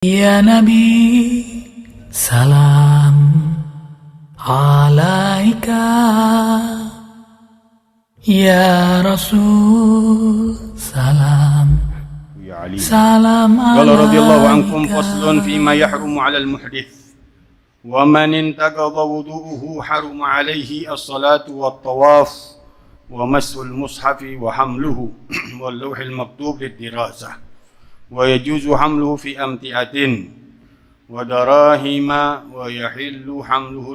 Ya Nabi, salam alaika. Ya Rasul, salam يا علي salam قال رضي الله عنكم alaika. فصل فيما يحرم على المحدث ومن انتقض وضوءه حرم عليه الصلاة والطواف ومس المصحف وحمله واللوح المكتوب للدراسة ويجوز حمله في أمتعة ودراهم ويحل حمله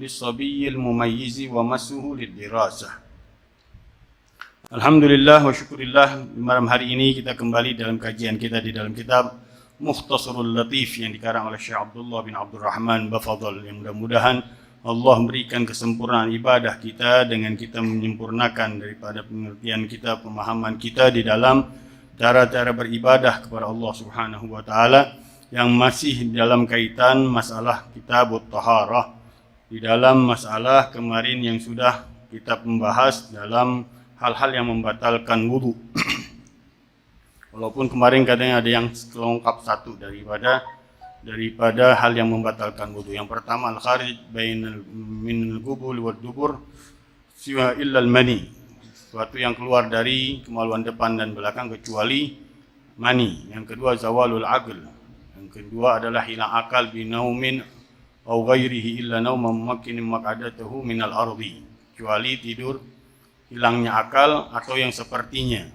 للصبي المميز ومسه للدراسة. Alhamdulillah wa syukurillah, malam hari ini kita kembali dalam kajian kita di dalam kitab Mukhtasarul Latif yang dikarang oleh Syekh Abdullah bin Abdurrahman Bafadhal, yang mudah-mudahan Allah memberikan kesempurnaan ibadah kita dengan kita menyempurnakan daripada pengertian kita, pemahaman kita di dalam cara-cara beribadah kepada Allah Subhanahu wa taala yang masih dalam kaitan masalah kitabut taharah, di dalam masalah kemarin yang sudah kita membahas dalam hal-hal yang membatalkan wudu. Walaupun kemarin kadang ada yang kelengkap satu daripada hal yang membatalkan wudu. Yang pertama al-kharij min al-qubul wad dubur siwa illa al-mani, suatu yang keluar dari kemaluan depan dan belakang kecuali mani. Yang kedua zawalul aql. Yang kedua adalah hilang akal binaumin aw ghairihi illa nauman mumakkin maq'adatuhu min al-ardi, kecuali tidur hilangnya akal atau yang sepertinya,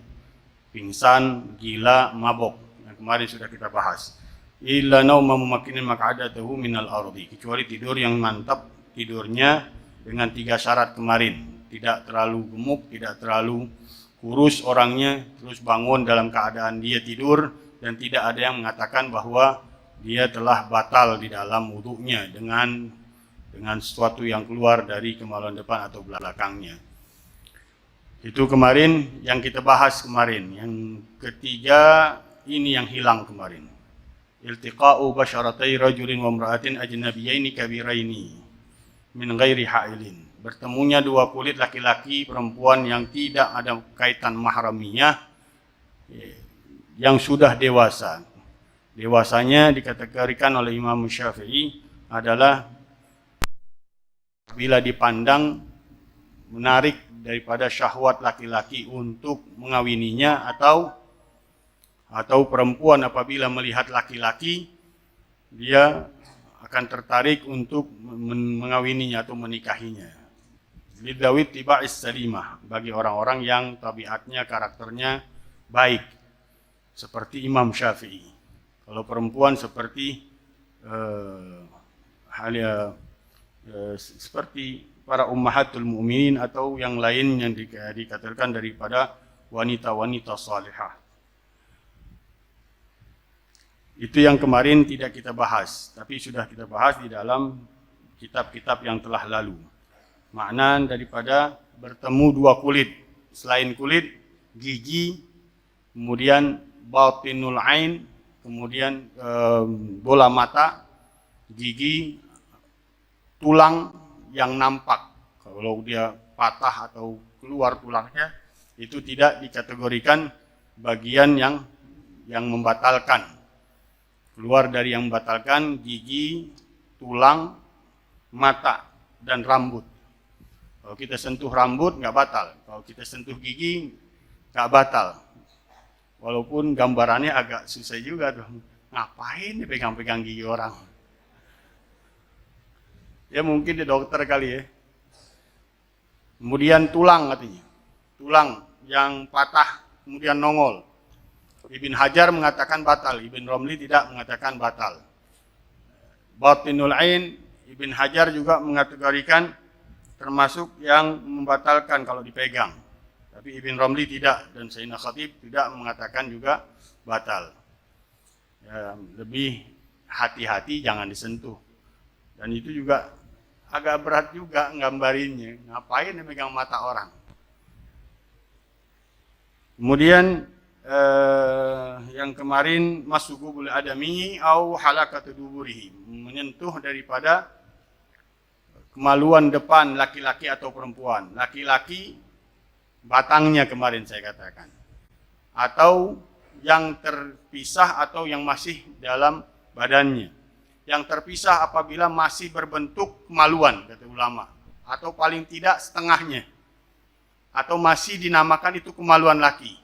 pingsan, gila, mabok, yang kemarin sudah kita bahas. Illa nauma mumakkinin maq'adatuhu minal ardi, kecuali tidur yang mantap tidurnya dengan 3 syarat kemarin, tidak terlalu gemuk, tidak terlalu kurus orangnya, terus bangun dalam keadaan dia tidur dan tidak ada yang mengatakan bahwa dia telah batal di dalam wudunya dengan sesuatu yang keluar dari kemaluan depan atau belakangnya. Itu kemarin yang kita bahas kemarin. Yang ketiga ini yang hilang kemarin. Iltiqa'u basyaratai rajulin wa imra'atin ajnabiyaini kabiraini min ghairi ha'ilin. Bertemunya 2 kulit laki-laki perempuan yang tidak ada kaitan mahramiyah, yang sudah dewasa. Dewasanya dikategorikan oleh Imam Syafi'i adalah bila dipandang menarik daripada syahwat laki-laki untuk mengawininya, atau perempuan apabila melihat laki-laki dia akan tertarik untuk mengawininya atau menikahinya. Lidawit tiba'is salimah, bagi orang-orang yang tabiatnya, karakternya baik, seperti Imam Syafi'i. Kalau perempuan seperti seperti para ummahatul mu'minin atau yang lain yang dikatakan daripada wanita-wanita salihah. Itu yang kemarin tidak kita bahas, tapi sudah kita bahas di dalam kitab-kitab yang telah lalu. Makna daripada bertemu 2 kulit, selain kulit, gigi, kemudian batinul ain, kemudian bola mata, gigi, tulang yang nampak. Kalau dia patah atau keluar tulangnya, itu tidak dikategorikan bagian yang membatalkan. Keluar dari yang membatalkan gigi, tulang, mata, dan rambut. Kalau kita sentuh rambut nggak batal, kalau kita sentuh gigi nggak batal. Walaupun gambarannya agak susah juga tuh. Ngapain dipegang-pegang gigi orang? Ya mungkin dia dokter kali ya. Kemudian tulang katanya. Tulang yang patah kemudian nongol. Ibn Hajar mengatakan batal, Ibn Romli tidak mengatakan batal. Batinul ain, Ibn Hajar juga mengategorikan termasuk yang membatalkan kalau dipegang. Tapi Ibn Romli tidak, dan Sayyidina Khatib tidak mengatakan juga batal. Ya, lebih hati-hati jangan disentuh. Dan itu juga agak berat juga nggambarinnya. Ngapain dia megang mata orang? Kemudian yang kemarin masuku boleh adami au halakatu duburihi, menyentuh daripada kemaluan depan laki-laki atau perempuan. Laki-laki batangnya kemarin saya katakan. Atau yang terpisah atau yang masih dalam badannya. Yang terpisah apabila masih berbentuk kemaluan, kata ulama, atau paling tidak setengahnya, atau masih dinamakan itu kemaluan laki.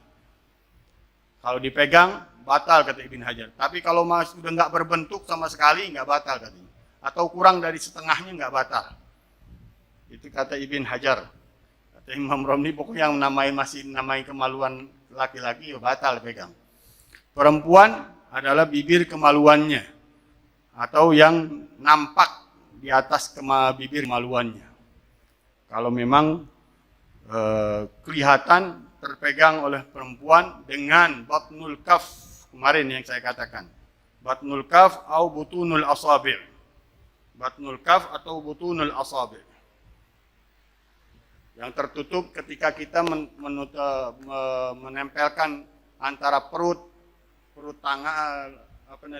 Kalau dipegang batal, kata Ibn Hajar. Tapi kalau masih sudah nggak berbentuk sama sekali, nggak batal katanya. Atau kurang dari setengahnya, nggak batal. Itu kata Ibn Hajar. Kata Imam Romli, pokoknya yang masih namai kemaluan laki-laki, ya batal pegang. Perempuan adalah bibir kemaluannya, atau yang nampak di atas bibir kemaluannya. Kalau memang kelihatan terpegang oleh perempuan dengan batnul kaf, kemarin yang saya katakan, batnul kaf atau butunul asabi', batnul kaf atau butunul asabi', yang tertutup ketika kita menempelkan antara perut tangan,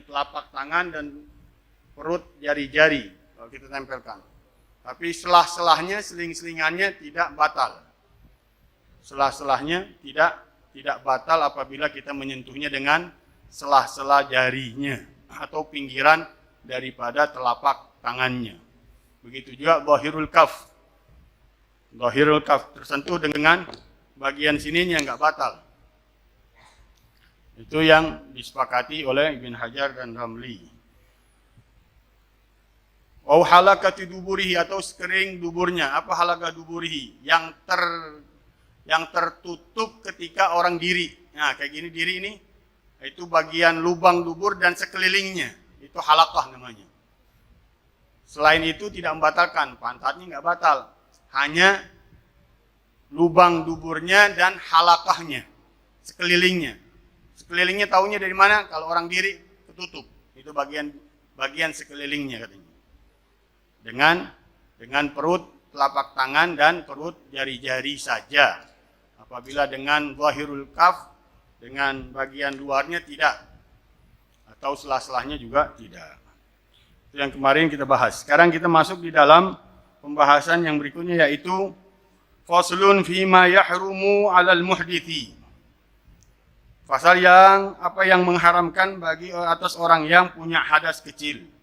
telapak tangan dan perut jari-jari, kalau kita tempelkan. Tapi selah-selahnya, seling-selingannya tidak batal. Selah-selahnya tidak batal apabila kita menyentuhnya dengan selah-selah jarinya atau pinggiran daripada telapak tangannya. Begitu juga zahirul kaf. Zahirul kaf tersentuh dengan bagian sininya nggak batal. Itu yang disepakati oleh Ibn Hajar dan Ramli. Au halakati duburihi, atau sekering duburnya. Apa halaka duburihi? Yang tertutup ketika orang diri. Nah, kayak gini diri ini, itu bagian lubang dubur dan sekelilingnya. Itu halakah namanya. Selain itu tidak membatalkan, pantatnya nggak batal. Hanya lubang duburnya dan halakahnya, sekelilingnya. Sekelilingnya taunya dari mana? Kalau orang diri ketutup. Itu bagian sekelilingnya katanya. Dengan perut, telapak tangan dan perut jari-jari saja. Apabila dengan zahirul kaf, dengan bagian luarnya tidak, atau selah-selahnya juga tidak. Itu yang kemarin kita bahas. Sekarang kita masuk di dalam pembahasan yang berikutnya, yaitu faslun fima yahrumu 'alal muhdithi. Pasal apa yang mengharamkan bagi atas orang yang punya hadas kecil.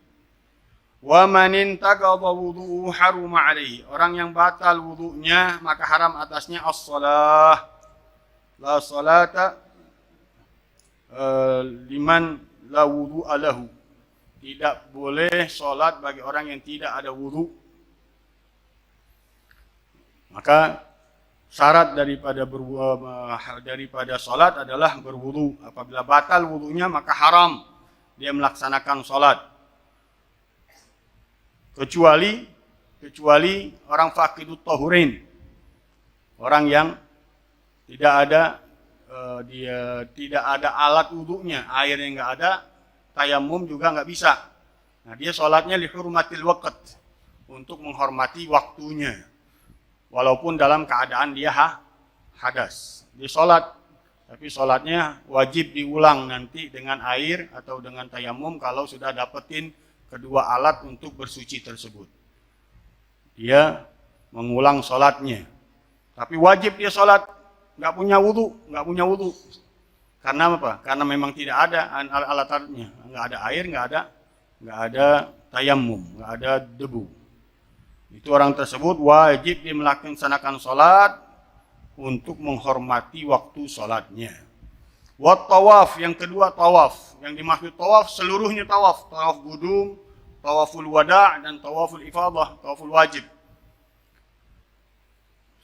Wa man intaqadha wudu'uhu haruma 'alaihi. Orang yang batal wudu'nya maka haram atasnya as-shalah. La salata liman la wudu'a lahu. Tidak boleh salat bagi orang yang tidak ada wudu'. Maka syarat daripada salat adalah berwudu. Apabila batal wudu'nya maka haram dia melaksanakan salat. Kecuali orang faqidut tahurain, orang yang tidak ada alat wudunya, airnya nggak ada, tayamum juga nggak bisa. Nah, dia sholatnya li hurmatil waqt, untuk menghormati waktunya, walaupun dalam keadaan dia hadas. Dia sholat, tapi sholatnya wajib diulang nanti dengan air atau dengan tayamum kalau sudah dapetin kedua alat untuk bersuci tersebut. Dia mengulang sholatnya. Tapi wajib dia sholat, nggak punya wudu. Karena apa? Karena memang tidak ada alat-alatnya. Nggak ada air, nggak ada tayamum, nggak ada debu. Itu orang tersebut wajib dia melaksanakan sholat untuk menghormati waktu sholatnya. Wat tawaf, yang kedua tawaf. Yang dimaksud tawaf seluruhnya tawaf. Tawaf qudum, tawaful wada' dan tawaful ifadah, tawaful wajib.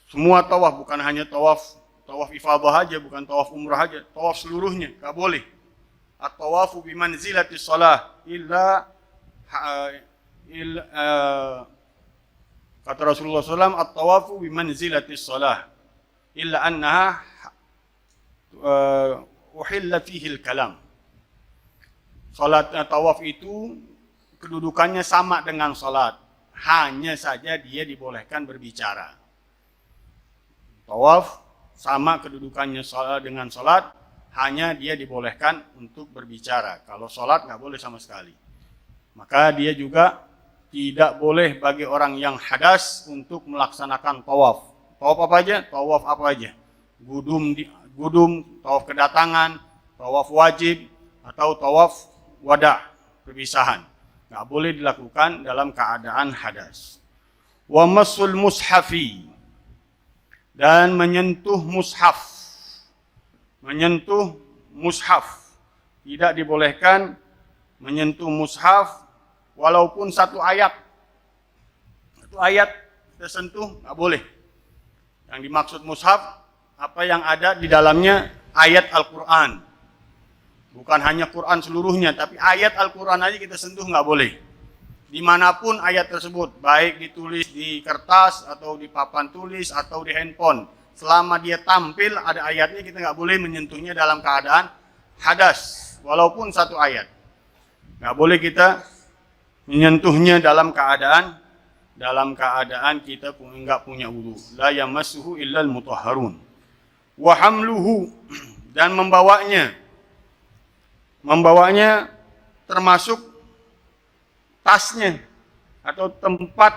Semua tawaf, bukan hanya tawaf ifadah aja, bukan tawaf umrah aja, tawaf seluruhnya, enggak boleh. At-tawafu bi manzilati shalah illa kata Rasulullah SAW, at-tawafu bi manzilati shalah illa annaha uhilla fihi al-kalam. Salat tawaf itu kedudukannya sama dengan salat, hanya saja dia dibolehkan berbicara. Tawaf sama kedudukannya dengan salat, hanya dia dibolehkan untuk berbicara. Kalau salat nggak boleh sama sekali. Maka dia juga tidak boleh bagi orang yang hadas untuk melaksanakan tawaf. Tawaf apa aja? Tawaf apa aja? Gudum, tawaf kedatangan, tawaf wajib atau tawaf wada, perpisahan. Nggak boleh dilakukan dalam keadaan hadas. Wa masul mushafi, dan menyentuh mushaf. Menyentuh mushaf. Tidak dibolehkan menyentuh mushaf walaupun satu ayat. Satu ayat kita sentuh nggak boleh. Yang dimaksud mushaf, apa yang ada di dalamnya ayat Al-Quran. Bukan hanya Quran seluruhnya, tapi ayat Al-Quran aja kita sentuh nggak boleh. Dimanapun ayat tersebut, baik ditulis di kertas, atau di papan tulis, atau di handphone. Selama dia tampil ada ayatnya, kita nggak boleh menyentuhnya dalam keadaan hadas. Walaupun satu ayat. Nggak boleh kita menyentuhnya dalam keadaan kita nggak punya wudu. La yamassuhu illal mutahharun. Wa hamluhu, dan membawanya. Membawanya termasuk tasnya atau tempat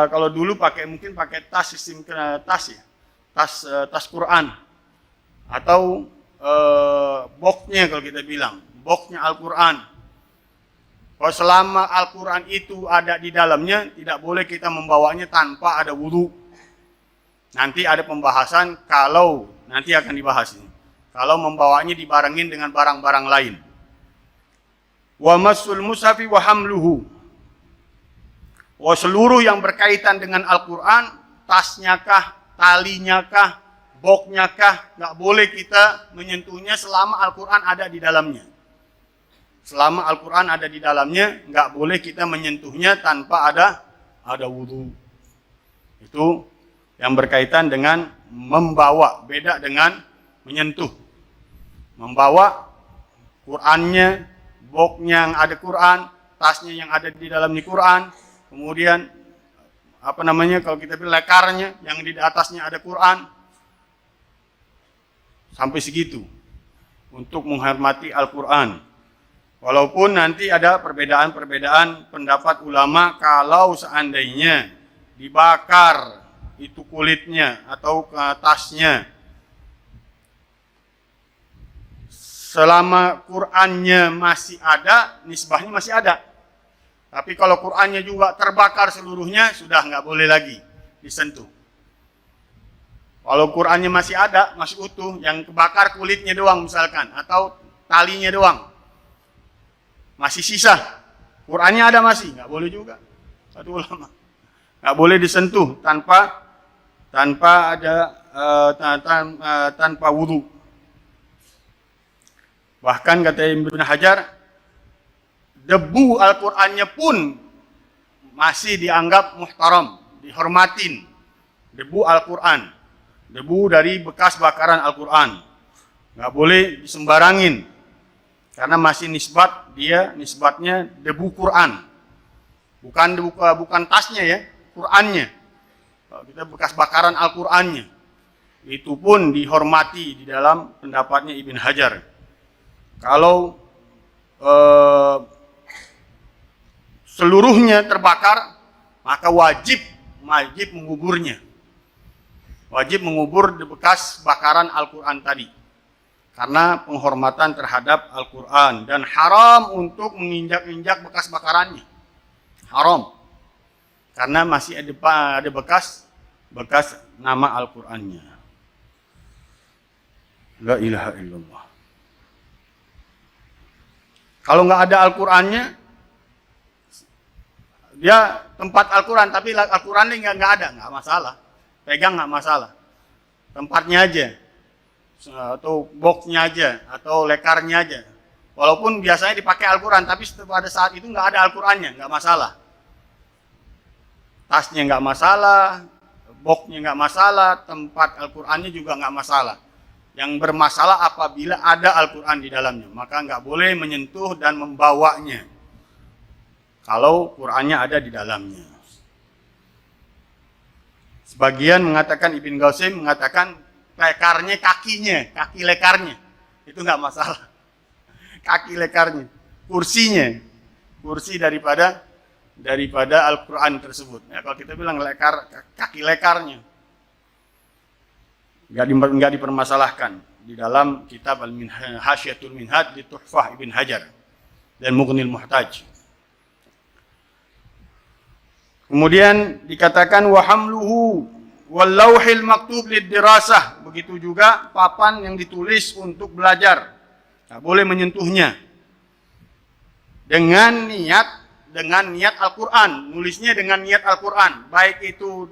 kalau dulu mungkin pakai tas, sistem tas ya, tas Quran atau boxnya, kalau kita bilang boxnya Al-Quran. Kalau selama Al-Quran itu ada di dalamnya, tidak boleh kita membawanya tanpa ada wudu. Nanti ada pembahasan kalau nanti akan dibahas ini. Kalau membawanya dibarengin dengan barang-barang lain. Wa masul mushafi wa hamluhu. Seluruh yang berkaitan dengan Al-Quran, tasnya kah, talinya kah, boxnya kah, nggak boleh kita menyentuhnya selama Al-Quran ada di dalamnya. Selama Al-Quran ada di dalamnya, nggak boleh kita menyentuhnya tanpa ada wudu. Itu yang berkaitan dengan membawa, beda dengan menyentuh. Membawa Qurannya, boxnya yang ada Quran, tasnya yang ada di dalam Quran, kemudian kalau kita bilang lekarnya yang di atasnya ada Quran, sampai segitu untuk menghormati Al-Quran. Walaupun nanti ada perbedaan pendapat ulama kalau seandainya dibakar itu kulitnya atau tasnya, selama Qur'annya masih ada, nisbahnya masih ada. Tapi kalau Qur'annya juga terbakar seluruhnya, sudah nggak boleh lagi disentuh. Kalau Qur'annya masih ada, masih utuh, yang kebakar kulitnya doang misalkan, atau talinya doang, masih sisa, Qur'annya ada masih, nggak boleh juga. Satu ulama, nggak boleh disentuh tanpa wudu. Bahkan kata Ibnu Hajar, debu Al-Qur'annya pun masih dianggap muhtaram, dihormatin. Debu Al-Qur'an, debu dari bekas bakaran Al-Qur'an, nggak boleh disembarangin, karena masih nisbatnya debu Qur'an, bukan tasnya ya, Qur'annya. Kalau kita bekas bakaran Al-Qur'annya, itu pun dihormati di dalam pendapatnya Ibnu Hajar. Kalau seluruhnya terbakar, maka wajib menguburnya. Wajib mengubur di bekas bakaran Al-Quran tadi. Karena penghormatan terhadap Al-Quran. Dan haram untuk menginjak-injak bekas bakarannya. Haram. Karena masih ada bekas nama Al-Qurannya. La ilaha illallah. Kalau nggak ada Al-Qurannya, dia tempat Al-Quran, tapi Al-Qurannya nggak ada, nggak masalah. Pegang nggak masalah. Tempatnya aja, atau boxnya aja, atau lekarnya aja. Walaupun biasanya dipakai Al-Quran, tapi pada saat itu nggak ada Al-Qurannya, nggak masalah. Tasnya nggak masalah, boxnya nggak masalah, tempat Al-Qurannya juga nggak masalah. Yang bermasalah apabila ada Al-Quran di dalamnya, maka nggak boleh menyentuh dan membawanya kalau Qurannya ada di dalamnya. Sebagian mengatakan, Ibn Qasim mengatakan lekarnya kaki lekarnya itu nggak masalah. Kaki lekarnya, kursi daripada Al-Quran tersebut. Ya, kalau kita bilang kaki lekarnya, nggak dipermasalahkan. di dalam kitab Hasyiatul Minhaj di Tuhfah Ibn Hajar dan Mughnil Muhtaj. Kemudian dikatakan wa hamluhu wal lauhil maktub lid-dirasah, begitu juga papan yang ditulis untuk belajar. Enggak boleh menyentuhnya. Dengan niat Al-Qur'an, nulisnya dengan niat Al-Qur'an, baik itu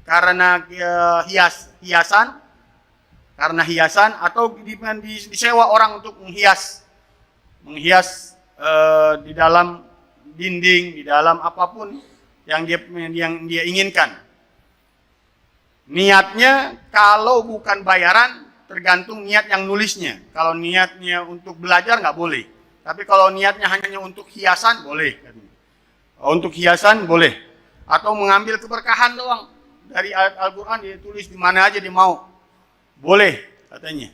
karena hiasan atau disewa orang untuk menghias di dalam dinding, di dalam apapun yang dia inginkan. Niatnya kalau bukan bayaran tergantung niat yang nulisnya. Kalau niatnya untuk belajar nggak boleh. Tapi kalau niatnya hanya untuk hiasan boleh. Untuk hiasan boleh. Atau mengambil keberkahan doang dari ayat Al-Quran, dia tulis di mana aja dia mau. Boleh katanya.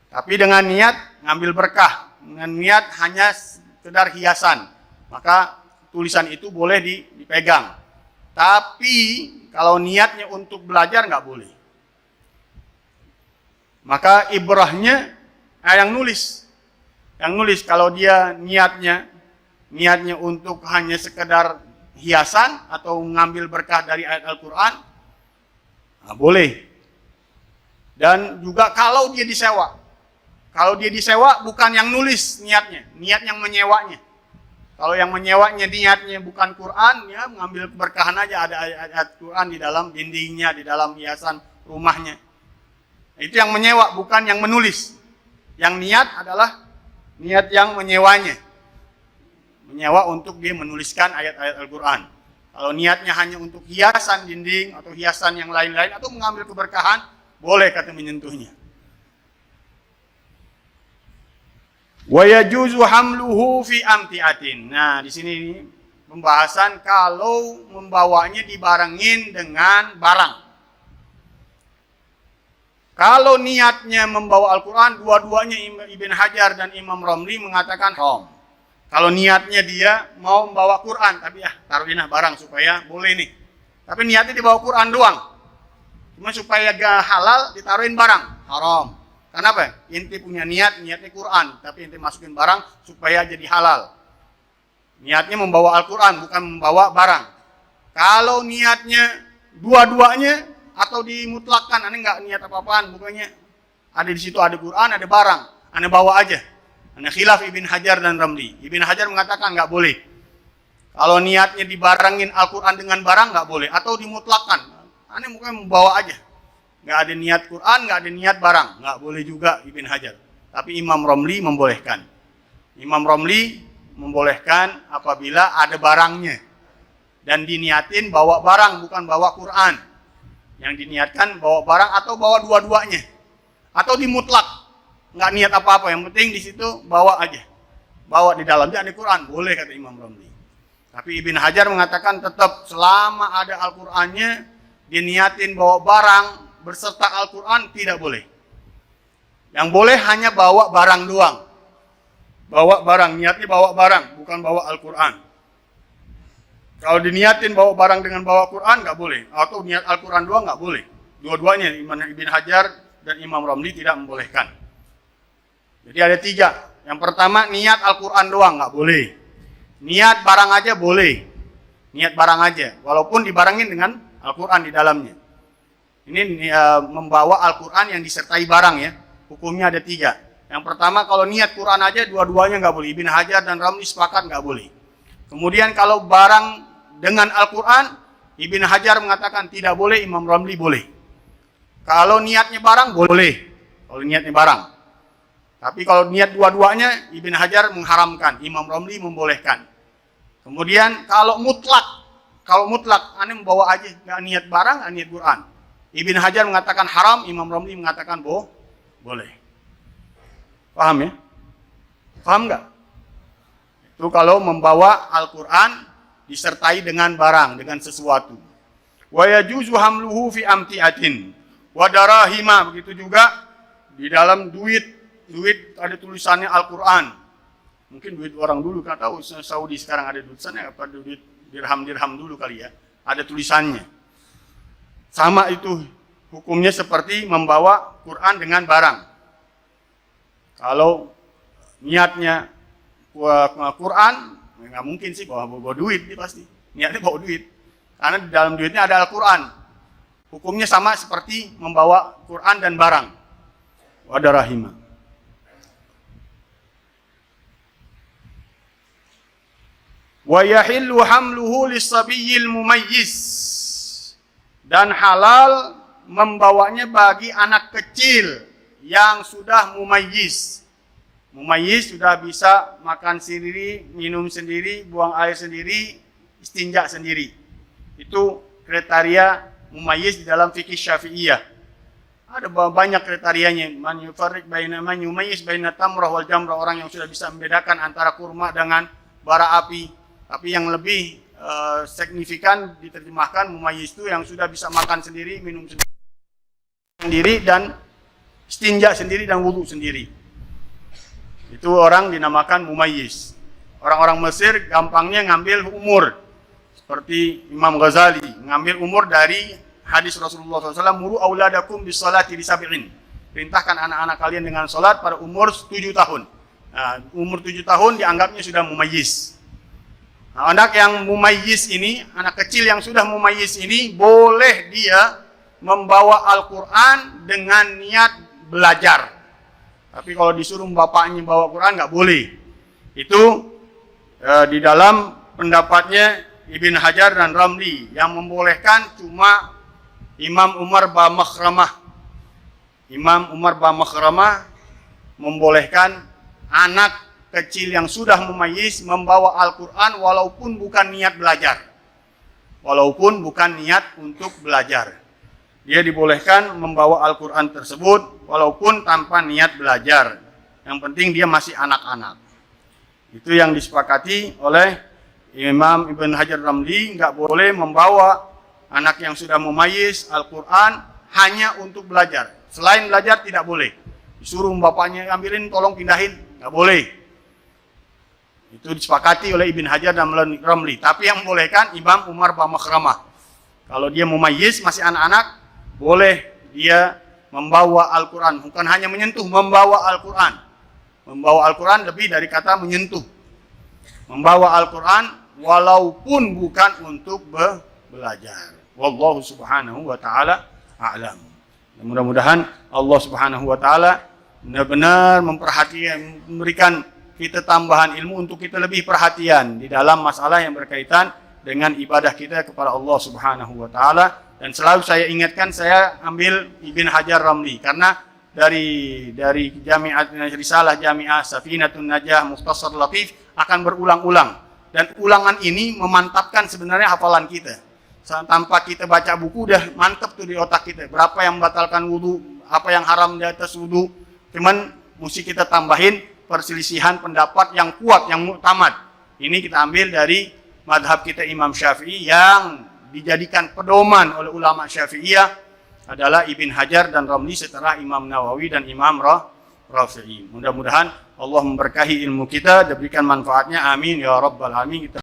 Tapi dengan niat ngambil berkah, dengan niat hanya sekedar hiasan, maka tulisan itu boleh dipegang. Tapi kalau niatnya untuk belajar nggak boleh. Maka ibrahnya yang nulis kalau dia niatnya untuk hanya sekedar hiasan atau mengambil berkah dari ayat Al-Quran, boleh. Dan juga kalau dia disewa bukan yang nulis niat yang menyewanya. Kalau yang menyewanya niatnya bukan Quran, ya mengambil keberkahan aja, ada ayat Quran di dalam dindingnya, di dalam hiasan rumahnya. Itu yang menyewa, bukan yang menulis. Yang niat adalah niat yang menyewanya. Menyewa untuk dia menuliskan ayat-ayat Al-Quran. Kalau niatnya hanya untuk hiasan dinding atau hiasan yang lain-lain atau mengambil keberkahan, boleh kata menyentuhnya. Wa yajuzu hamluhu fi amtiatin. Nah, di sini pembahasan kalau membawanya dibarengin dengan barang. Kalau niatnya membawa Al-Quran, dua-duanya Ibn Hajar dan Imam Romli mengatakan haram. Kalau niatnya dia mau membawa Quran, tapi taruhin barang supaya boleh nih. Tapi niatnya dibawa Quran doang. Cuma supaya gak halal, ditaruhin barang, haram. Kenapa? Inti punya niatnya Quran, tapi inti masukin barang supaya jadi halal. Niatnya membawa Al-Quran, bukan membawa barang. Kalau niatnya dua-duanya atau dimutlakkan, aneh nggak niat apa-apaan, pokoknya ada di situ ada Quran, ada barang, aneh bawa aja. Aneh khilaf Ibn Hajar dan Ramli. Ibn Hajar mengatakan nggak boleh. Kalau niatnya dibarengin Al-Quran dengan barang nggak boleh, atau dimutlakkan, aneh mungkin membawa aja. Nggak ada niat Quran, nggak ada niat barang, nggak boleh juga Ibn Hajar. Tapi Imam Romli membolehkan. Imam Romli membolehkan apabila ada barangnya dan diniatin bawa barang, bukan bawa Quran. Yang diniatkan bawa barang atau bawa dua-duanya, atau dimutlak, nggak niat apa-apa, yang penting di situ bawa aja, bawa di dalamnya ada Quran, boleh kata Imam Romli. Tapi Ibn Hajar mengatakan tetap selama ada Al-Qurannya, diniatin bawa barang berserta Al-Quran tidak boleh. Yang boleh hanya bawa barang doang. Bawa barang, niatnya bawa barang, bukan bawa Al-Quran. Kalau diniatin bawa barang dengan bawa Quran nggak boleh, atau niat Al-Quran doang nggak boleh. Dua-duanya Ibn Hajar dan Imam Romli tidak membolehkan. Jadi ada tiga. Yang pertama niat Al-Quran doang nggak boleh. Niat barang aja boleh. Niat barang aja, walaupun dibarengin dengan Al-Quran di dalamnya. Ini membawa Al-Quran yang disertai barang ya. Hukumnya ada tiga. Yang pertama kalau niat Quran aja, dua-duanya nggak boleh. Ibn Hajar dan Ramli sepakat nggak boleh. Kemudian kalau barang dengan Al-Quran, Ibn Hajar mengatakan tidak boleh, Imam Romli boleh. Kalau niatnya barang boleh. Kalau niatnya barang. Tapi kalau niat dua-duanya, Ibn Hajar mengharamkan, Imam Romli membolehkan. Kemudian kalau mutlak, aneh membawa aja, nggak niat barang, nggak niat Quran. Ibn Hajar mengatakan haram, Imam Romli mengatakan boleh. Paham ya? Paham nggak? Itu kalau membawa Al-Quran disertai dengan barang, dengan sesuatu. Wa yajuzu hamluhu fi amtiatin wa darahima, begitu juga di dalam duit ada tulisannya Al-Quran. Mungkin duit orang dulu, kan tahu Saudi sekarang ada tulisannya, apa duit dirham dulu kali ya, ada tulisannya. Sama itu hukumnya seperti membawa Quran dengan barang. Kalau niatnya Quran, nggak mungkin sih bawa duit, dia pasti niatnya bawa duit, karena di dalam duitnya ada Al-Quran. Hukumnya sama seperti membawa Quran dan barang. Wadarahimah. Wa yahillu hamluhu lis-sabiyyil mumayyiz, dan halal membawanya bagi anak kecil yang sudah mumayyiz. Mumayyiz sudah bisa makan sendiri, minum sendiri, buang air sendiri, istinja sendiri. Itu kriteria mumayyiz di dalam fikih Syafi'iyah. Ada banyak kriterianya. Man yufarriq baina man yumayyiz baina tamrah wal jamrah, orang yang sudah bisa membedakan antara kurma dengan bara api. Tapi yang lebih signifikan diterjemahkan mumayyiz itu yang sudah bisa makan sendiri, minum sendiri, dan istinja sendiri dan wudu sendiri. Itu orang dinamakan mumayyiz. Orang-orang Mesir gampangnya ngambil umur. Seperti Imam Ghazali ngambil umur dari hadis Rasulullah SAW, muru auladakum bis salati li sab'in. Perintahkan anak-anak kalian dengan salat pada umur 7 tahun. Nah, umur 7 tahun dianggapnya sudah mumayyiz. Nah, anak yang mumayyiz ini, anak kecil yang sudah mumayyiz ini, boleh dia membawa Al-Quran dengan niat belajar. Tapi kalau disuruh bapaknya bawa Quran, nggak boleh. Itu di dalam pendapatnya Ibn Hajar dan Ramli. Yang membolehkan cuma Imam Umar Bamakhramah. Imam Umar Bamakhramah membolehkan anak kecil yang sudah mumayyiz membawa Al-Quran walaupun bukan niat belajar. Walaupun bukan niat untuk belajar. Dia dibolehkan membawa Al-Quran tersebut walaupun tanpa niat belajar. Yang penting dia masih anak-anak. Itu yang disepakati oleh Imam Ibn Hajar Ramli, nggak boleh membawa anak yang sudah mumayyiz Al-Quran hanya untuk belajar. Selain belajar tidak boleh. Disuruh bapaknya ambilin, tolong pindahin, nggak boleh. Itu disepakati oleh Ibn Hajar dan Ramli. Tapi yang membolehkan Imam Umar Bamakhramah. Kalau dia mumayyiz masih anak-anak, boleh dia membawa Al-Quran. Bukan hanya menyentuh, membawa Al-Quran. Membawa Al-Quran lebih dari kata menyentuh. Membawa Al-Quran walaupun bukan untuk belajar. Wallahu subhanahu wa ta'ala a'lam. Mudah-mudahan Allah subhanahu wa ta'ala benar-benar memperhatikan, memberikan kita tambahan ilmu untuk kita lebih perhatian di dalam masalah yang berkaitan dengan ibadah kita kepada Allah subhanahu wa ta'ala. Dan selalu saya ingatkan, saya ambil Ibn Hajar Ramli karena dari Jami'at Risalah Jami'ah Safinatun Najah Mukhtasar Latif akan berulang-ulang, dan ulangan ini memantapkan sebenarnya hafalan kita. Tanpa kita baca buku udah mantap tuh di otak kita, berapa yang membatalkan wudu, apa yang haram di atas wudu. Cuman mesti kita tambahin perselisihan pendapat yang kuat, yang muktamad. Ini kita ambil dari madhab kita Imam Syafi'i yang dijadikan pedoman oleh ulama Syafi'iyah adalah Ibn Hajar dan Ramli setelah Imam Nawawi dan Imam Rafi'i. Mudah-mudahan Allah memberkahi ilmu kita, diberikan manfaatnya. Amin ya rabbal alamin.